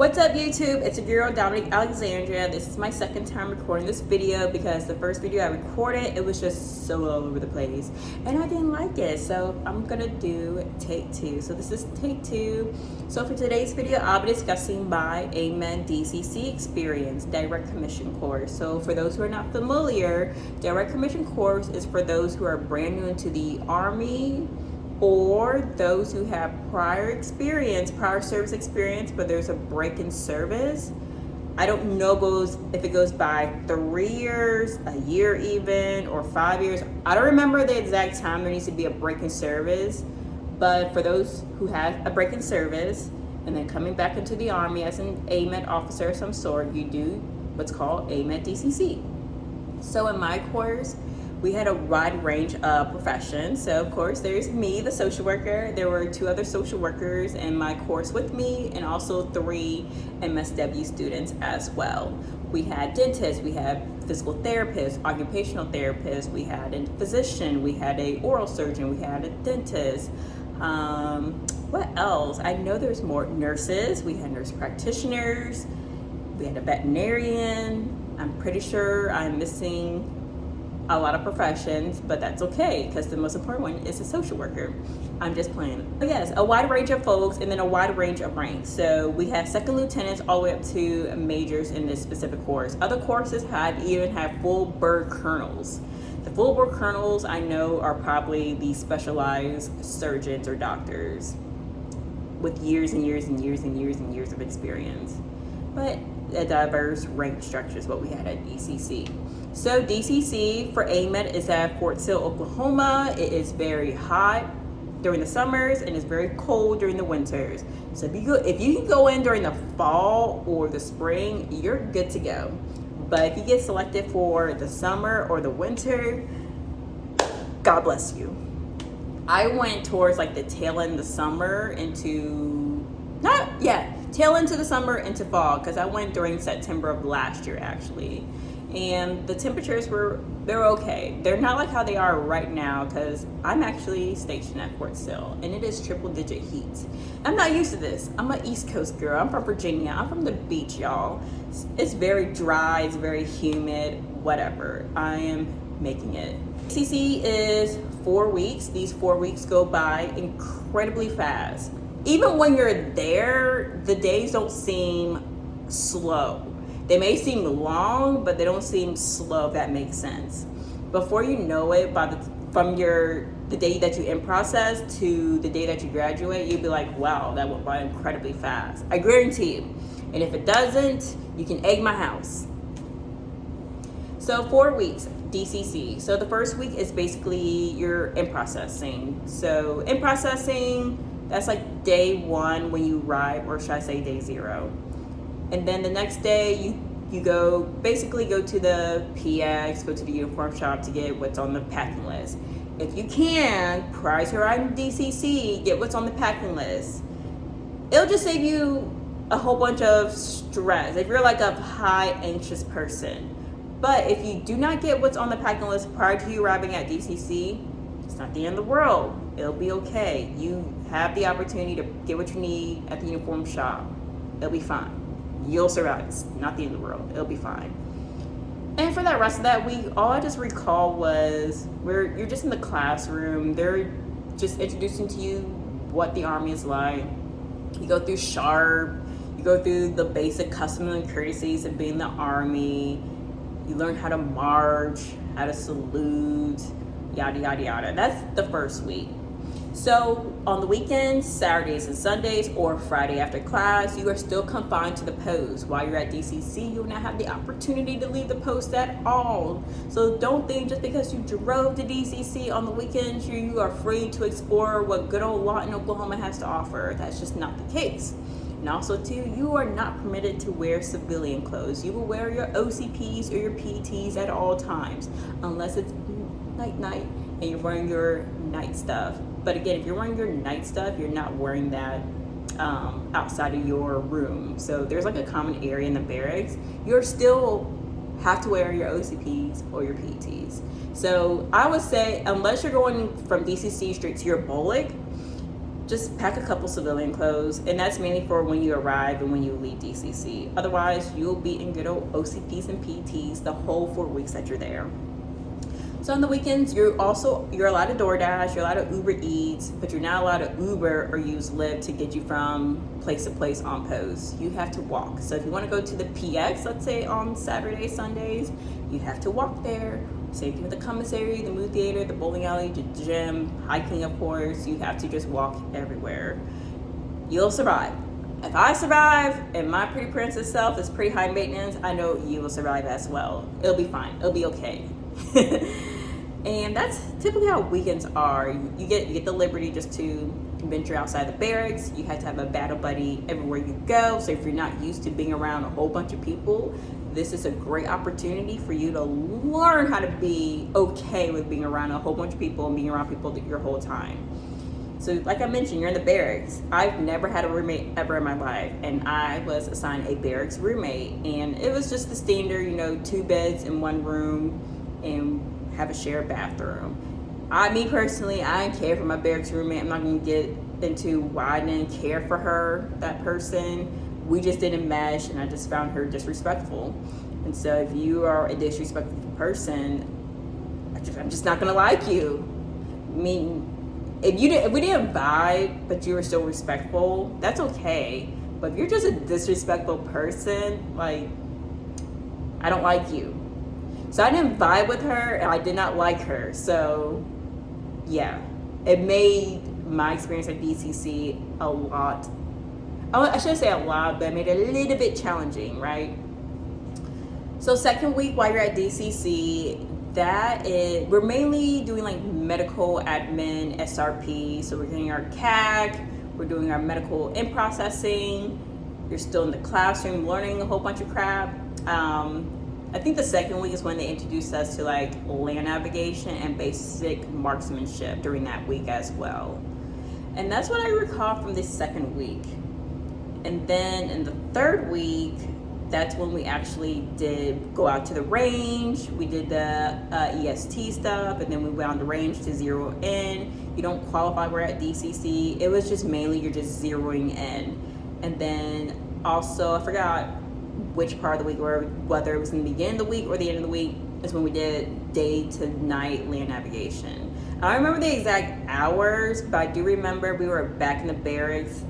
What's up YouTube? It's your girl Dominic Alexandria. This is my second time recording this video because the first video I recorded, it was just so all over the place and I didn't like it. So I'm gonna do take two. So this is take two. So for today's video, I'll be discussing my AMEDD DCC experience, direct commission course. So for those who are not familiar, direct commission course is for those who are brand new into the Army, or those who have prior service experience, but there's a break in service. I don't know if it goes by 3 years, a year even, or 5 years. I don't remember the exact time there needs to be a break in service, but for those who have a break in service and then coming back into the Army as an AMEDD officer of some sort, you do what's called AMEDD DCC. So in my course, we had a wide range of professions. So of course there's me, the social worker. There were 2 other social workers in my course with me, and also 3 MSW students as well. We had dentists, we had physical therapists, occupational therapists, we had a physician, we had a oral surgeon, we had a dentist. What else? I know there's more nurses. We had nurse practitioners, we had a veterinarian. I'm pretty sure I'm missing a lot of professions, but that's okay because the most important one is a social worker. I'm just playing. But yes, a wide range of folks, and then a wide range of ranks. So we had second lieutenants all the way up to majors in this specific course. Other courses even had full bird colonels. The full bird colonels I know are probably the specialized surgeons or doctors with years and years and years and years and years of experience. But a diverse rank structure is what we had at DCC. So DCC for AMEDD is at Fort Sill, Oklahoma. It is very hot during the summers and it's very cold during the winters. So if you can go in during the fall or the spring, you're good to go. But if you get selected for the summer or the winter, God bless you. I went towards like the tail end of the summer tail into the summer into fall, because I went during September of last year actually. And the temperatures they're okay. They're not like how they are right now, because I'm actually stationed at Fort Sill and it is triple digit heat. I'm not used to this. I'm an East Coast girl. I'm from Virginia. I'm from the beach, y'all. It's very dry, it's very humid, whatever. I am making it. CC is 4 weeks. These 4 weeks go by incredibly fast. Even when you're there, the days don't seem slow. They may seem long, but they don't seem slow, if that makes sense. Before you know it, from the day that you in process to the day that you graduate, you'll be like, wow, that went by incredibly fast. I guarantee you. And if it doesn't, you can egg my house. So 4 weeks, DCC. So the first week is basically your in processing. So in processing, that's like day 1 when you arrive, or should I say day 0. And then the next day you basically go to the PX, go to the uniform shop to get what's on the packing list. If you can, prior to arriving DCC, get what's on the packing list. It'll just save you a whole bunch of stress if you're like a high anxious person. But if you do not get what's on the packing list prior to you arriving at DCC, it's not the end of the world. It'll be okay. You have the opportunity to get what you need at the uniform shop. It'll be fine. You'll survive. It's not the end of the world. It'll be fine. And for the rest of that week, all I just recall was you're just in the classroom. They're just introducing to you what the Army is like. You go through SHARP. You go through the basic customs and courtesies of being in the Army. You learn how to march, how to salute, yada, yada, yada. That's the first week. So on the weekends, Saturdays and Sundays, or Friday after class, you are still confined to the post. While you're at DCC, you will not have the opportunity to leave the post at all. So don't think just because you drove to DCC on the weekends, you are free to explore what good old Lawton, Oklahoma has to offer. That's just not the case. And also too, you are not permitted to wear civilian clothes. You will wear your OCPs or your PTs at all times, unless it's night and you're wearing your night stuff. But again, if you're wearing your night stuff, you're not wearing that outside of your room. So there's like a common area in the barracks. You're still have to wear your OCPs or your PTs. So I would say, unless you're going from DCC straight to your bullock, just pack a couple civilian clothes, and that's mainly for when you arrive and when you leave DCC. Otherwise, you'll be in good old OCPs and PTs the whole 4 weeks that you're there. So on the weekends, you're allowed to DoorDash, you're allowed to Uber Eats, but you're not allowed to Uber or use Lyft to get you from place to place on post. You have to walk. So if you want to go to the PX, let's say on Saturdays, Sundays, you have to walk there. Same thing with the commissary, the movie theater, the bowling alley, the gym, hiking, of course. You have to just walk everywhere. You'll survive. If I survive and my pretty princess self is pretty high maintenance, I know you will survive as well. It'll be fine. It'll be okay. And that's typically how weekends are. You get the liberty just to venture outside the barracks. You have to have a battle buddy everywhere you go. So if you're not used to being around a whole bunch of people, this is a great opportunity for you to learn how to be okay with being around a whole bunch of people and being around people your whole time. So like I mentioned, you're in the barracks. I've never had a roommate ever in my life, and I was assigned a barracks roommate, and it was just the standard, 2 beds in 1 room and have a shared bathroom. Me personally, I didn't care for my barracks roommate. I'm not gonna get into why I didn't care for her, that person. We just didn't mesh, and I just found her disrespectful. And so if you are a disrespectful person, I'm just not gonna like you. I mean, if we didn't vibe, but you were still respectful, that's okay. But if you're just a disrespectful person, I don't like you. So I didn't vibe with her, and I did not like her. So yeah, it made my experience at DCC a lot. I shouldn't say a lot, but it made it a little bit challenging, right? So second week while you're at DCC, we're mainly doing medical admin, SRP. So we're getting our CAC, we're doing our medical in processing. You're still in the classroom learning a whole bunch of crap. I think the second week is when they introduced us to land navigation and basic marksmanship during that week as well. And that's what I recall from this second week. And then in the third week, that's when we actually did go out to the range. We did the EST stuff, and then we went on the range to zero in. You don't qualify, we're at DCC. It was just mainly you're just zeroing in. And then also, I forgot which part of the week, or whether it was in the beginning of the week or the end of the week, is when we did day to night land navigation. I don't remember the exact hours, but I do remember we were back in the barracks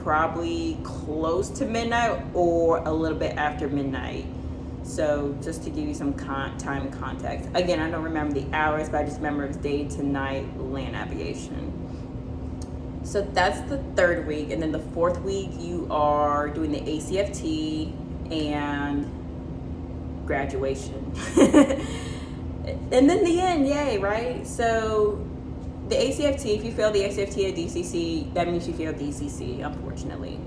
probably close to midnight or a little bit after midnight. So just to give you some time context. Again, I don't remember the hours, but I just remember it was day to night land navigation. So that's the third week. And then the fourth week, you are doing the ACFT and graduation. And then the end, yay, right? So the ACFT, if you fail the ACFT at DCC, that means you fail DCC, unfortunately.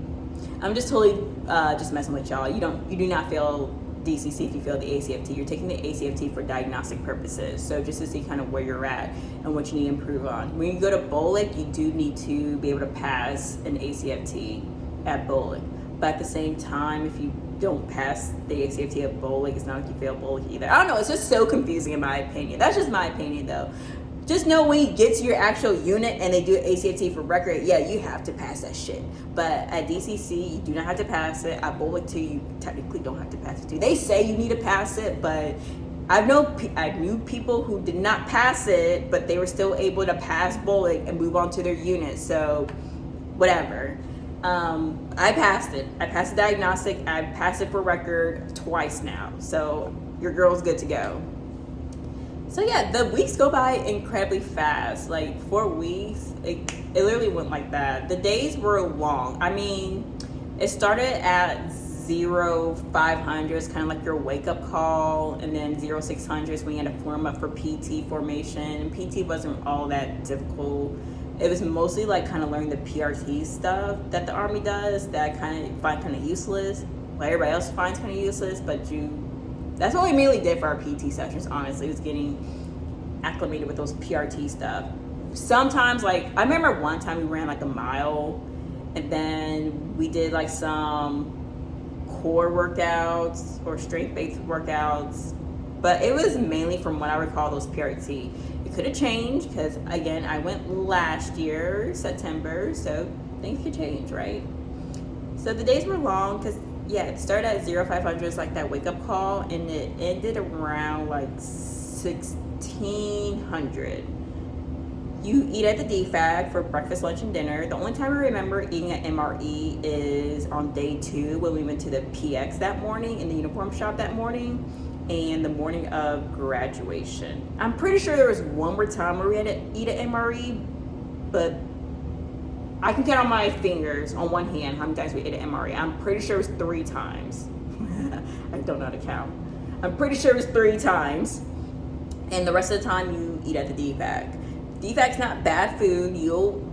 I'm just totally just messing with y'all. You do not fail DCC if you fail the ACFT. You're taking the ACFT for diagnostic purposes. So just to see kind of where you're at and what you need to improve on. When you go to BOLIC, you do need to be able to pass an ACFT at BOLIC. But at the same time, if you don't pass the ACFT at BOLIC, it's not like you fail BOLIC either. I don't know, it's just so confusing in my opinion. That's just my opinion though. Just know when you get to your actual unit and they do ACFT for record, yeah, you have to pass that shit. But at DCC, you do not have to pass it. At BOLIC too, you technically don't have to pass it too. They say you need to pass it, but I knew people who did not pass it, but they were still able to pass BOLIC and move on to their unit. So whatever. I passed it. I passed the diagnostic. I passed it for record twice now. So your girl's good to go. So yeah, the weeks go by incredibly fast. 4 weeks, it literally went like that. The days were long. I mean, it started at 0500, it's kind of like your wake up call, and then 0600 when you had to form up for PT formation. And PT wasn't all that difficult. It was mostly kind of learning the PRT stuff that the Army does that I kind of find kind of useless. Everybody else finds kind of useless, but that's what we mainly did for our PT sessions, honestly, was getting acclimated with those PRT stuff. Sometimes, I remember one time we ran a mile, and then we did some core workouts or strength-based workouts. But it was mainly from what I recall those PRT. It could have changed because, again, I went last year, September, so things could change, right? So the days were long because, yeah, it started at 0500s, like that wake up call, and it ended around like 1600. You eat at the DFAC for breakfast, lunch, and dinner. The only time I remember eating at MRE is on day 2 when we went to the PX that morning, in the uniform shop that morning, and the morning of graduation. I'm pretty sure there was one more time where we had to eat at MRE, but I can count on my fingers on one hand how many times we ate at MRE. I'm pretty sure it was 3 times. I don't know how to count. I'm pretty sure it was 3 times. And the rest of the time you eat at the DFAC. DFAC's not bad food. You'll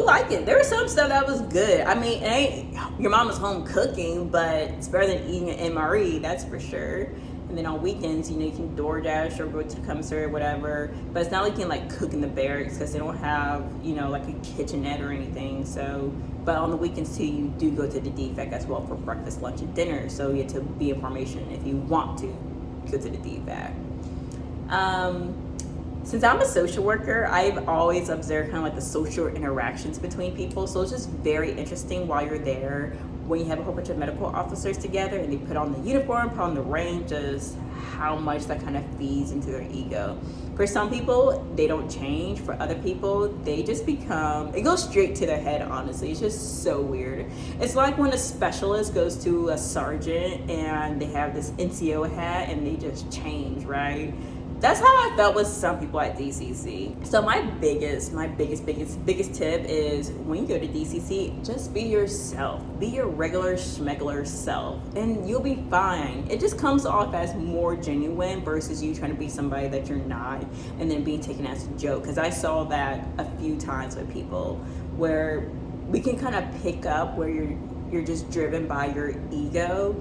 like it. There was some stuff that was good. I mean, it ain't your mama's home cooking, but it's better than eating at MRE, that's for sure. And then on weekends, you can DoorDash or go to the commissary or whatever. But it's not like you can like cook in the barracks because they don't have, like a kitchenette or anything. So, but on the weekends too, you do go to the DFAC as well for breakfast, lunch, and dinner. So you get to be in formation if you want to go to the DFAC. Since I'm a social worker, I've always observed kind of like the social interactions between people. So it's just very interesting while you're there, when you have a whole bunch of medical officers together and they put on the uniform, put on the rank, just how much that kind of feeds into their ego. For some people, they don't change. For other people, they just become, it goes straight to their head, honestly. It's just so weird. It's like when a specialist goes to a sergeant and they have this NCO hat and they just change, right? That's how I felt with some people at DCC. So my biggest tip is when you go to DCC, just be yourself. Be your regular schmegular self and you'll be fine. It just comes off as more genuine versus you trying to be somebody that you're not and then being taken as a joke. Because I saw that a few times with people where we can kind of pick up where you're just driven by your ego,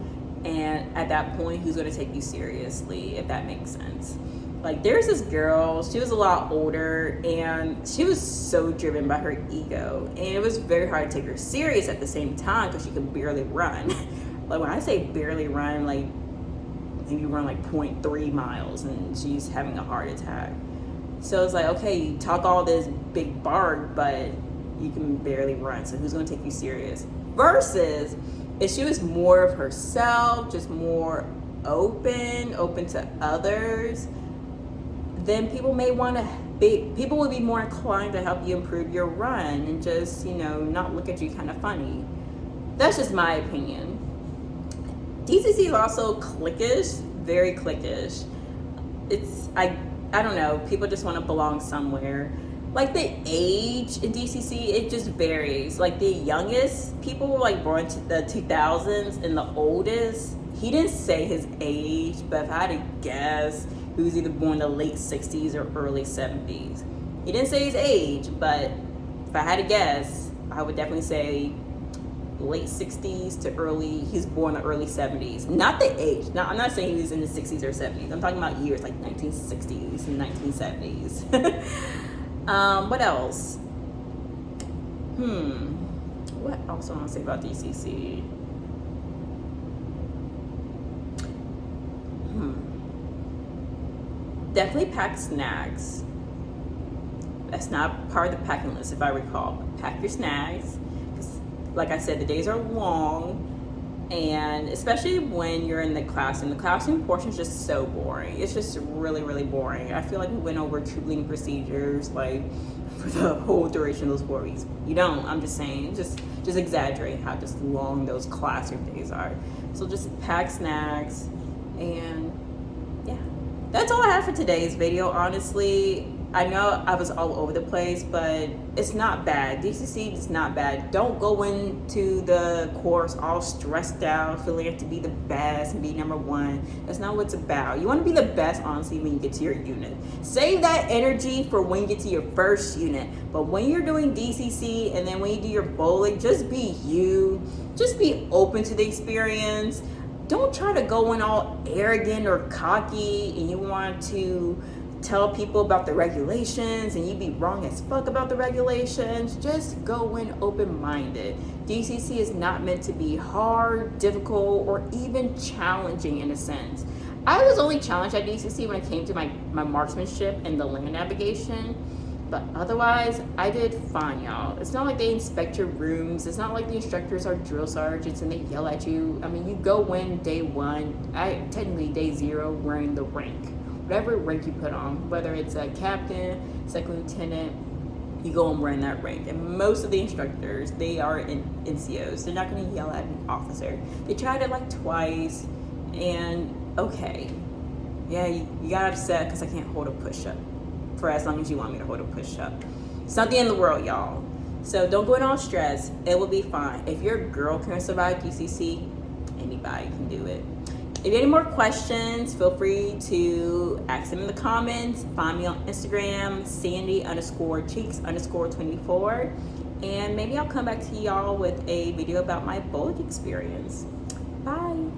and at that point, who's going to take you seriously, if that makes sense. Like, there's this girl, she was a lot older, and she was so driven by her ego, and it was very hard to take her serious at the same time because she could barely run. Like, when I say barely run, like, maybe run like 0.3 miles, and she's having a heart attack. So it's like, okay, you talk all this big bark, but you can barely run, so who's going to take you serious? Versus, if she was more of herself, just more open to others, then people would be more inclined to help you improve your run and just, not look at you kind of funny. That's just my opinion. DCC is also cliquish, very cliquish. I don't know, people just want to belong somewhere. Like the age in DCC, it just varies. Like the youngest people were like born to the 2000s, and the oldest, he didn't say his age, but if I had to guess, he was either born in the late 60s or early 70s. He didn't say his age, but if I had to guess, I would definitely say late 60s to he's born in the early 70s. Not the age. I'm not saying he was in the 60s or 70s. I'm talking about years like 1960s and 1970s. What else? What else do I want to say about DCC? Definitely pack snacks. That's not part of the packing list, if I recall. Pack your snacks. Like I said, the days are long, and especially when you're in the classroom. The classroom portion is just so boring. It's just really, really boring. I feel like we went over tubing procedures like for the whole duration of those 4 weeks. You don't. I'm just saying. Just exaggerate how just long those classroom days are. So just pack snacks, and yeah. That's all I have for today's video, honestly. I know I was all over the place, but it's not bad. DCC is not bad. Don't go into the course all stressed out, feeling you have to be the best and be number one. That's not what it's about. You want to be the best, honestly, when you get to your unit. Save that energy for when you get to your first unit. But when you're doing DCC and then when you do your bowling, just be you. Just be open to the experience. Don't try to go in all arrogant or cocky and you want to tell people about the regulations and you be wrong as fuck about the regulations. Just go in open-minded. DCC is not meant to be hard, difficult, or even challenging in a sense. I was only challenged at DCC when it came to my marksmanship and the land navigation. But otherwise, I did fine, y'all. It's not like they inspect your rooms. It's not like the instructors are drill sergeants and they yell at you. I mean, you go in day one. Technically day 0, wearing the rank. Whatever rank you put on, whether it's a captain, second lieutenant, you go and wearing that rank. And most of the instructors, they are in NCOs. They're not going to yell at an officer. They tried it like twice, and okay. Yeah, you got upset because I can't hold a push-up for as long as you want me to hold a push-up. It's not the end of the world, y'all. So don't go in all stress. It will be fine. If your girl can survive DCC, anybody can do it. If you have any more questions, feel free to ask them in the comments. Find me on Instagram, Sandy_Cheeks_24. And maybe I'll come back to y'all with a video about my bullet experience. Bye.